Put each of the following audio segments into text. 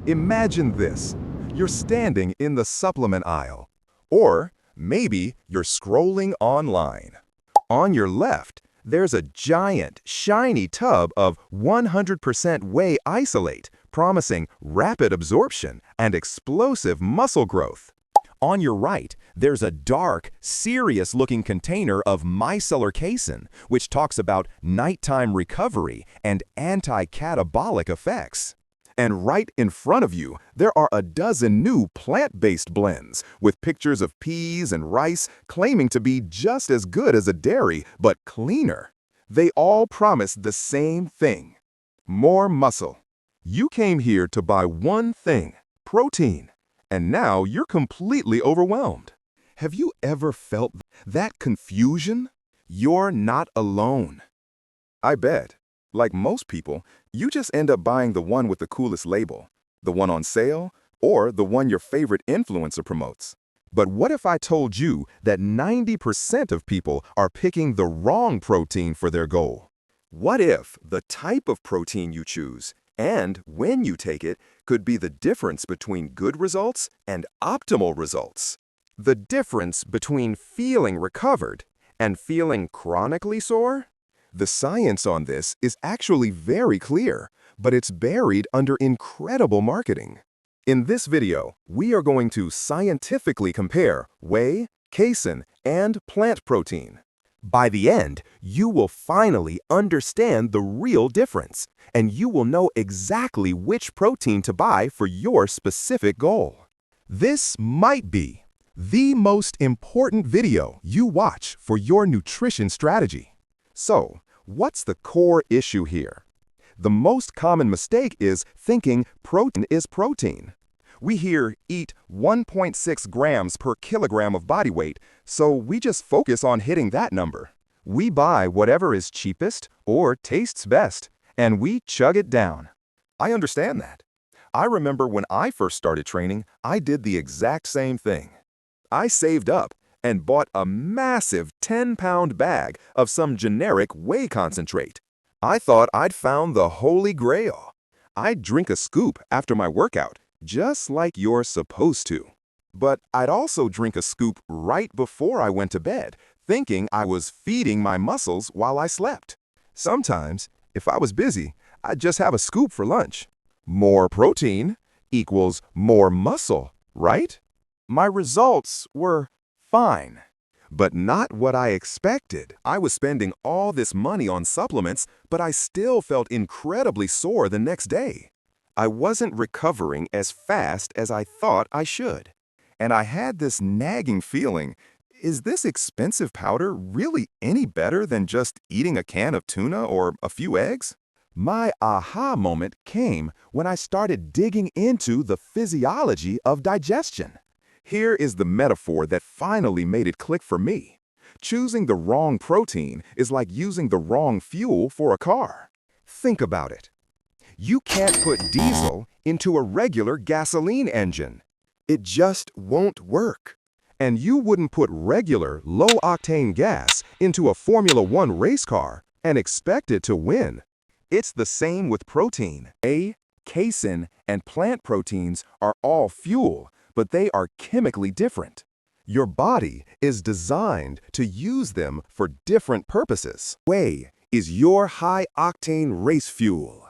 Imagine this. You're standing in the supplement aisle. Or maybe you're scrolling online. On your left, there's a giant, shiny tub of 100% whey isolate, promising rapid absorption and explosive muscle growth. On your right, there's a dark, serious-looking container of micellar casein, which talks about nighttime recovery and anti-catabolic effects. And right in front of you, there are a dozen new plant-based blends with pictures of peas and rice claiming to be just as good as a dairy, but cleaner. They all promise the same thing: more muscle. You came here to buy one thing: protein. And now you're completely overwhelmed. Have you ever felt that confusion? You're not alone. I bet, like most people, you just end up buying the one with the coolest label, the one on sale, or the one your favorite influencer promotes. But what if I told you that 90% of people are picking the wrong protein for their goal? What if the type of protein you choose and when you take it could be the difference between good results and optimal results? The difference between feeling recovered and feeling chronically sore? The science on this is actually very clear, but it's buried under incredible marketing. In this video, we are going to scientifically compare whey, casein, and plant protein. By the end, you will finally understand the real difference, and you will know exactly which protein to buy for your specific goal. This might be the most important video you watch for your nutrition strategy. So, what's the core issue here? The most common mistake is thinking protein is protein. We hear eat 1.6 grams per kilogram of body weight, so we just focus on hitting that number. We buy whatever is cheapest or tastes best, and we chug it down. I understand that. I remember when I first started training, I did the exact same thing. I saved up and bought a massive 10-pound bag of some generic whey concentrate. I thought I'd found the holy grail. I'd drink a scoop after my workout, just like you're supposed to. But I'd also drink a scoop right before I went to bed, thinking I was feeding my muscles while I slept. Sometimes, if I was busy, I'd just have a scoop for lunch. More protein equals more muscle, right? My results were fine, but not what I expected. I was spending all this money on supplements, but I still felt incredibly sore the next day. I wasn't recovering as fast as I thought I should. And I had this nagging feeling, is this expensive powder really any better than just eating a can of tuna or a few eggs? My aha moment came when I started digging into the physiology of digestion. Here is the metaphor that finally made it click for me. Choosing the wrong protein is like using the wrong fuel for a car. Think about it. You can't put diesel into a regular gasoline engine. It just won't work. And you wouldn't put regular, low-octane gas into a Formula One race car and expect it to win. It's the same with protein. Whey, casein, and plant proteins are all fuel, but they are chemically different. Your body is designed to use them for different purposes. Whey is your high-octane race fuel.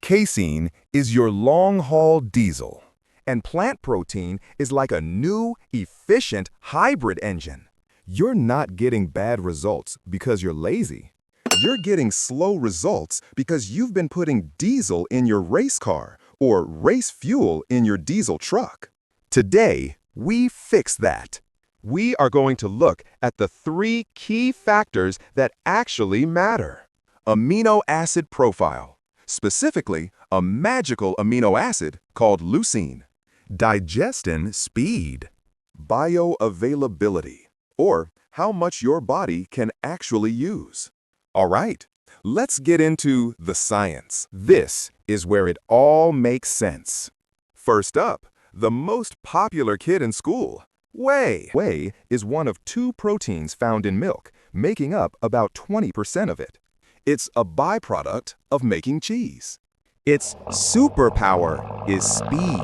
Casein is your long-haul diesel. And plant protein is like a new, efficient hybrid engine. You're not getting bad results because you're lazy. You're getting slow results because you've been putting diesel in your race car or race fuel in your diesel truck. Today, we fix that. We are going to look at the 3 key factors that actually matter. Amino acid profile, specifically a magical amino acid called leucine. Digestion speed, bioavailability, or how much your body can actually use. All right, let's get into the science. This is where it all makes sense. First up, the most popular kid in school, whey. Whey is one of 2 proteins found in milk, making up about 20% of it. It's a byproduct of making cheese. Its superpower is speed.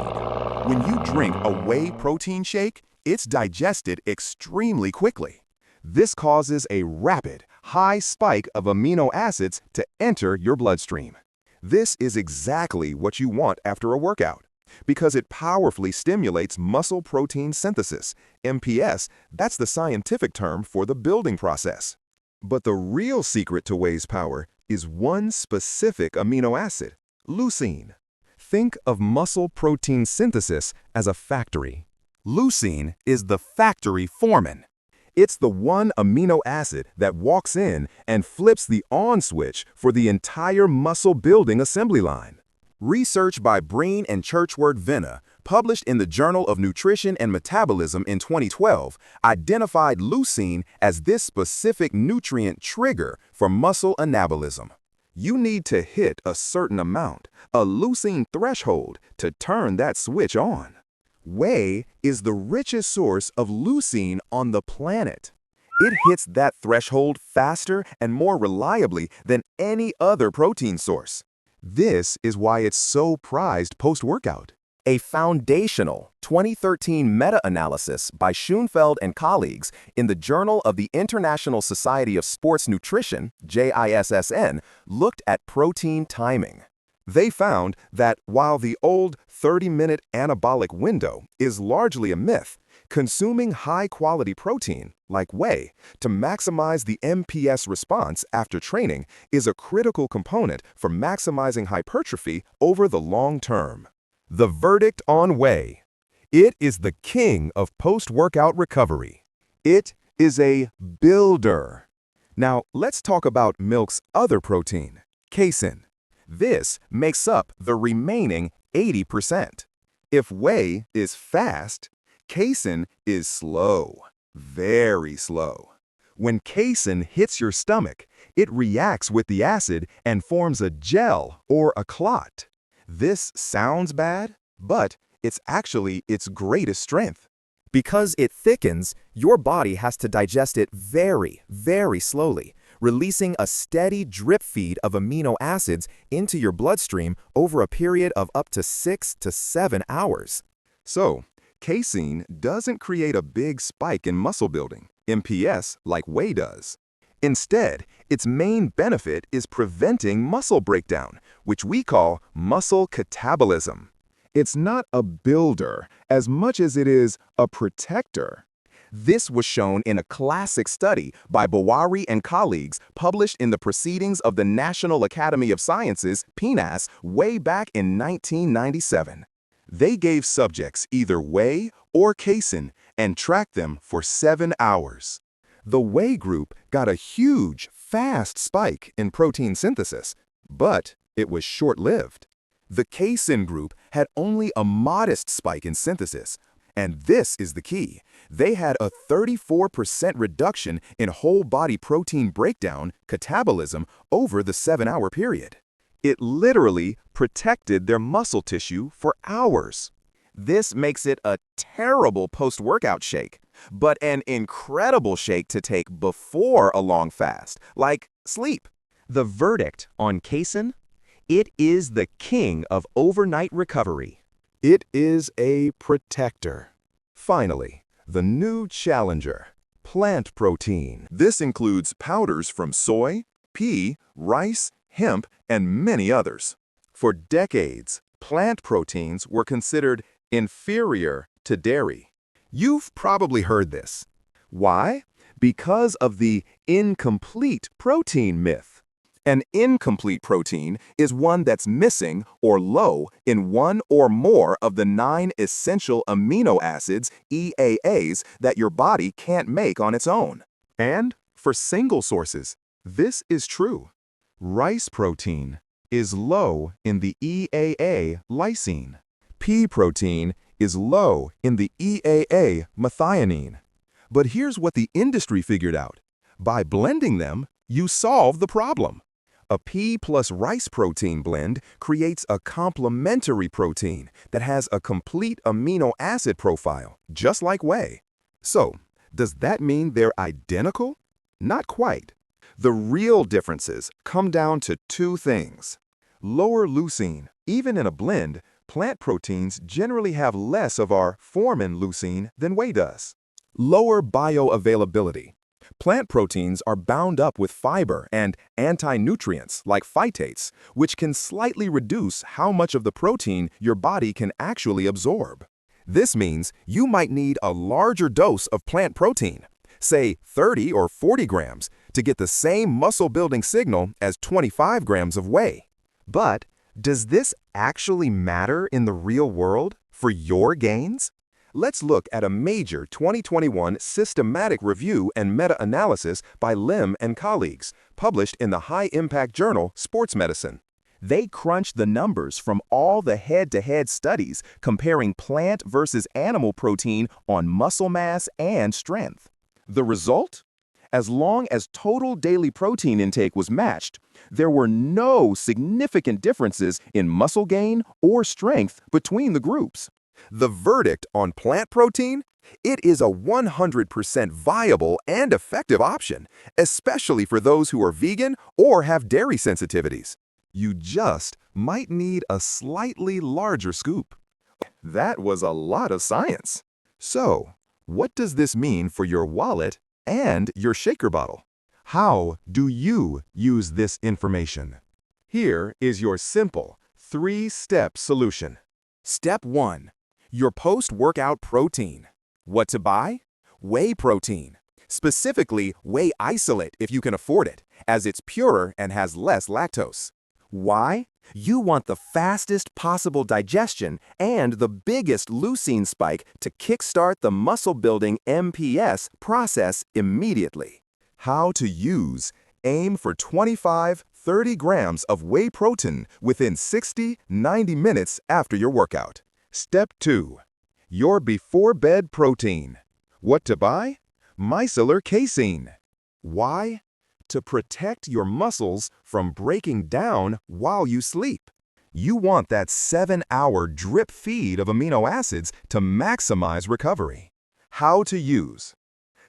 When you drink a whey protein shake, it's digested extremely quickly. This causes a rapid, high spike of amino acids to enter your bloodstream. This is exactly what you want after a workout, because it powerfully stimulates muscle protein synthesis. MPS, that's the scientific term for the building process. But the real secret to whey's power is one specific amino acid, leucine. Think of muscle protein synthesis as a factory. Leucine is the factory foreman. It's the one amino acid that walks in and flips the on switch for the entire muscle-building assembly line. Research by Breen and Churchward-Venna, published in the Journal of Nutrition and Metabolism in 2012, identified leucine as this specific nutrient trigger for muscle anabolism. You need to hit a certain amount, a leucine threshold, to turn that switch on. Whey is the richest source of leucine on the planet. It hits that threshold faster and more reliably than any other protein source. This is why it's so prized post-workout. A foundational 2013 meta-analysis by Schoenfeld and colleagues in the Journal of the International Society of Sports Nutrition, JISSN, looked at protein timing. They found that while the old 30-minute anabolic window is largely a myth, consuming high-quality protein, like whey, to maximize the MPS response after training is a critical component for maximizing hypertrophy over the long term. The verdict on whey: it is the king of post-workout recovery. It is a builder. Now, let's talk about milk's other protein, casein. This makes up the remaining 80%. If whey is fast, casein is slow, very slow. When casein hits your stomach, it reacts with the acid and forms a gel or a clot. This sounds bad, but it's actually its greatest strength. Because it thickens, your body has to digest it very, very slowly, releasing a steady drip feed of amino acids into your bloodstream over a period of up to 6 to 7 hours. So, casein doesn't create a big spike in muscle building, MPS, like whey does. Instead, its main benefit is preventing muscle breakdown, which we call muscle catabolism. It's not a builder as much as it is a protector. This was shown in a classic study by Bawari and colleagues published in the Proceedings of the National Academy of Sciences, PNAS, way back in 1997. They gave subjects either whey or casein and tracked them for 7 hours. The whey group got a huge, fast spike in protein synthesis, but it was short-lived. The casein group had only a modest spike in synthesis, and this is the key. They had a 34% reduction in whole-body protein breakdown, catabolism, over the 7-hour period. It literally protected their muscle tissue for hours. This makes it a terrible post-workout shake, but an incredible shake to take before a long fast, like sleep. The verdict on casein? It is the king of overnight recovery. It is a protector. Finally, the new challenger, plant protein. This includes powders from soy, pea, rice, hemp, and many others. For decades, plant proteins were considered inferior to dairy. You've probably heard this. Why? Because of the incomplete protein myth. An incomplete protein is one that's missing or low in one or more of the 9 essential amino acids, EAAs, that your body can't make on its own. And for single sources, this is true. Rice protein is low in the EAA lysine. Pea protein is low in the EAA methionine. But here's what the industry figured out. By blending them, you solve the problem. A pea plus rice protein blend creates a complementary protein that has a complete amino acid profile, just like whey. So, does that mean they're identical? Not quite. The real differences come down to 2 things. Lower leucine. Even in a blend, plant proteins generally have less of our formin leucine than whey does. Lower bioavailability. Plant proteins are bound up with fiber and anti-nutrients like phytates, which can slightly reduce how much of the protein your body can actually absorb. This means you might need a larger dose of plant protein, say 30 or 40 grams, to get the same muscle-building signal as 25 grams of whey. But does this actually matter in the real world for your gains? Let's look at a major 2021 systematic review and meta-analysis by Lim and colleagues, published in the high-impact journal Sports Medicine. They crunched the numbers from all the head-to-head studies comparing plant versus animal protein on muscle mass and strength. The result? As long as total daily protein intake was matched, there were no significant differences in muscle gain or strength between the groups. The verdict on plant protein? It is a 100% viable and effective option, especially for those who are vegan or have dairy sensitivities. You just might need a slightly larger scoop. That was a lot of science. So, what does this mean for your wallet and your shaker bottle? How do you use this information? Here is your simple 3-step solution. Step 1. Your post-workout protein. What to buy? Whey protein. Specifically, whey isolate if you can afford it, as it's purer and has less lactose. Why? You want the fastest possible digestion and the biggest leucine spike to kickstart the muscle-building MPS process immediately. How to use. Aim for 25-30 grams of whey protein within 60-90 minutes after your workout. Step 2. Your before-bed protein. What to buy? Micellar casein. Why? To protect your muscles from breaking down while you sleep. You want that 7-hour drip feed of amino acids to maximize recovery. How to use.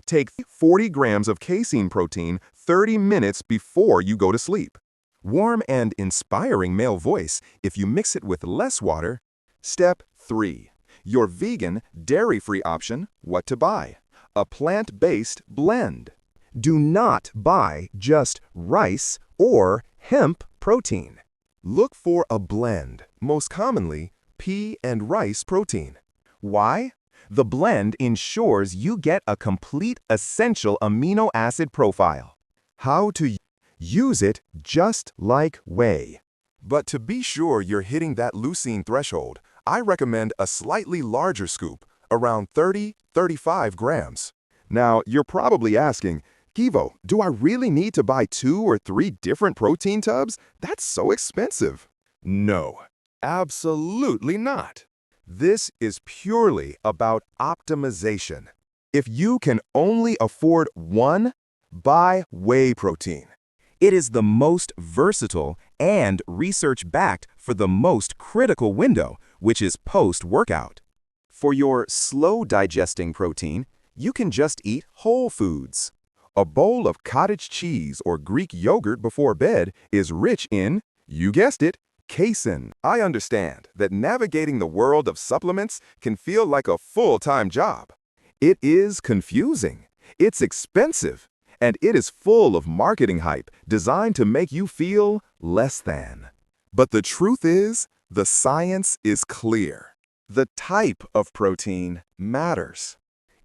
Take 40 grams of casein protein 30 minutes before you go to sleep. Warm and inspiring male voice if you mix it with less water. Step 3. Your vegan, dairy-free option, what to buy? A plant-based blend. Do not buy just rice or hemp protein. Look for a blend, most commonly pea and rice protein. Why? The blend ensures you get a complete essential amino acid profile. How to use it just like whey. But to be sure you're hitting that leucine threshold, I recommend a slightly larger scoop, around 30-35 grams. Now, you're probably asking, Quevo, do I really need to buy 2 or 3 different protein tubs? That's so expensive. No, absolutely not. This is purely about optimization. If you can only afford one, buy whey protein. It is the most versatile and research-backed for the most critical window, which is post-workout. For your slow-digesting protein, you can just eat whole foods. A bowl of cottage cheese or Greek yogurt before bed is rich in, you guessed it, casein. I understand that navigating the world of supplements can feel like a full-time job. It is confusing, it's expensive, and it is full of marketing hype designed to make you feel less than. But the truth is, the science is clear. The type of protein matters.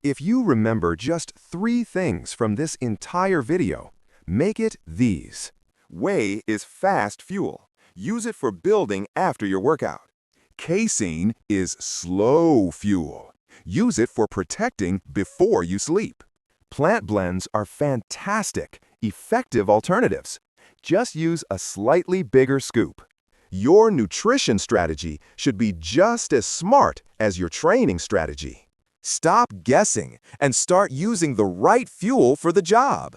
If you remember just 3 things from this entire video, make it these. Whey is fast fuel. Use it for building after your workout. Casein is slow fuel. Use it for protecting before you sleep. Plant blends are fantastic, effective alternatives. Just use a slightly bigger scoop. Your nutrition strategy should be just as smart as your training strategy. Stop guessing and start using the right fuel for the job.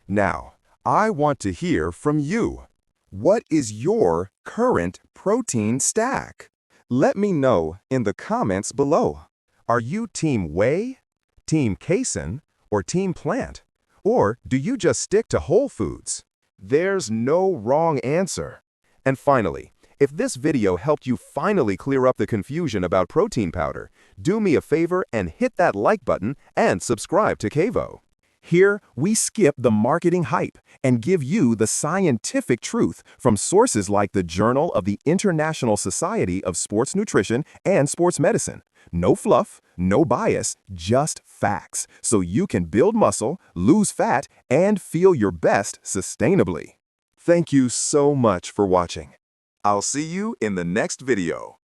Now, I want to hear from you. What is your current protein stack? Let me know in the comments below. Are you Team Whey, Team Casein, or Team Plant? Or do you just stick to whole foods? There's no wrong answer. And finally, if this video helped you finally clear up the confusion about protein powder, do me a favor and hit that like button and subscribe to Quevo. Here, we skip the marketing hype and give you the scientific truth from sources like the Journal of the International Society of Sports Nutrition and Sports Medicine. No fluff, no bias, just facts, so you can build muscle, lose fat, and feel your best sustainably. Thank you so much for watching. I'll see you in the next video.